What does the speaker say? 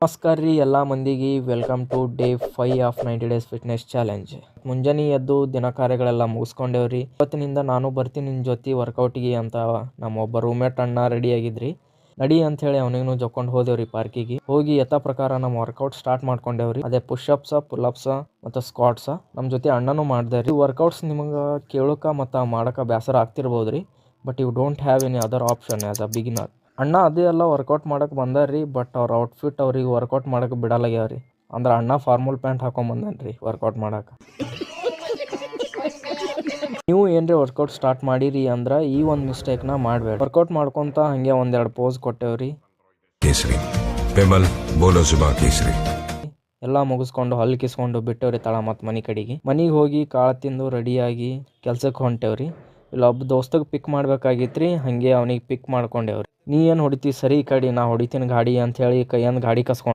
ನಮಸ್ಕಾರ ರೀ ಎಲ್ಲ ಮಂದಿಗೆ welcome to day 5 of 90 days fitness challenge. ಮುಂಜಾನೆ ಎದ್ದು ದಿನ ಕಾರ್ಯಗಳೆಲ್ಲ ಮುಗಿಸ್ಕೊಂಡೇವ್ರಿ. ಇವತ್ತಿನಿಂದ ನಾನು ಬರ್ತೀನಿ ನಿನ್ನ ಜೊತೆ ವರ್ಕೌಟಿಗೆ ಅಂತ ನಮ್ಮೊಬ್ಬ ರೂಮ್ಮೇಟ್ ಅಣ್ಣ ರೆಡಿ ಆಗಿದ್ರಿ. ನಡಿ ಅಂತ ಹೇಳಿ ಅವನಿಗೂ ಜೊಕ್ಕೊಂಡು ಹೋದೇವ್ರಿ ಪಾರ್ಕಿಗೆ. ಹೋಗಿ ಯಥಾ ಪ್ರಕಾರ ನಮ್ಮ ವರ್ಕೌಟ್ ಸ್ಟಾರ್ಟ್ ಮಾಡ್ಕೊಂಡೇವ್ರಿ. ಅದೇ ಪುಷಪ್ಸ, ಪುಲ್ಅಪ್ಸ ಮತ್ತು ಸ್ಕ್ವಾಟ್ಸ ನಮ್ಮ ಜೊತೆ ಅಣ್ಣನೂ ಮಾಡ್ದೇವ್ರಿ. ವರ್ಕೌಟ್ಸ್ ನಿಮಗೆ ಕೇಳೋಕೆ ಮತ್ತು ಮಾಡೋಕೆ ಬೇಸರ ಆಗ್ತಿರ್ಬೋದ್ರಿ. But you don't have any other option as a beginner. ಅಣ್ಣ ಅದೇ ಎಲ್ಲ ವರ್ಕೌಟ್ ಮಾಡಕ್ಕೆ ಬಂದಾರ್ರಿ. ಬಟ್ ಅವ್ರ ಔಟ್ಫಿಟ್ ಅವ್ರಿಗೆ ವರ್ಕೌಟ್ ಮಾಡಕ್ಕೆ ಬಿಡಲಾಗ್ಯಾವ್ರಿ. ಅಂದ್ರೆ ಅಣ್ಣ ಫಾರ್ಮಲ್ ಪ್ಯಾಂಟ್ ಹಾಕೊಂಬಂದನ್ರಿ ವರ್ಕೌಟ್ ಮಾಡಕ್ಕೆ. ನೀವು ಏನ್ರಿ ವರ್ಕೌಟ್ ಸ್ಟಾರ್ಟ್ ಮಾಡಿರಿ ಅಂದ್ರೆ ಈ ಒಂದು ಮಿಸ್ಟೇಕ್ನ ಮಾಡಬೇಡಿ. ವರ್ಕೌಟ್ ಮಾಡ್ಕೊತ ಹಂಗೆ ಒಂದೆರಡು ಪೋಸ್ ಕೊಟ್ಟೇವ್ರಿ. ಕೇಸರಿ ಬೆಮಲ್ ಬೋಲೋ ಜುಬಾ ಕೇಸರಿ ಎಲ್ಲ ಮುಗಿಸ್ಕೊಂಡು ಹಲ್ಲು ಕಿಸ್ಕೊಂಡು ಬಿಟ್ಟೇವ್ರಿ ತಳ ಮತ್ತು ಮನೆ ಕಡೆಗೆ. ಮನೆಗೆ ಹೋಗಿ ಕಾಳು ತಿಂದು ರೆಡಿಯಾಗಿ ಕೆಲ್ಸಕ್ಕೆ ಹೊಂಟೇವ್ರಿ. ಇಲ್ಲೊಬ್ಬ ದೋಸ್ತಗೆ ಪಿಕ್ ಮಾಡ್ಬೇಕಾಗಿತ್ರಿ. ಹಾಗೆ ಅವನಿಗೆ ಪಿಕ್ ಮಾಡ್ಕೊಂಡೇವ್ರಿ. ನೀ ಏನು ಹೊಡಿತಿ ಸರಿ ಈ ಕಡೆ, ನಾ ಹೊಡಿತೀನಿ ಗಾಡಿ ಅಂತ ಹೇಳಿ ಕೈಯಂದು ಗಾಡಿ ಕಸ್ಕೊಂಡು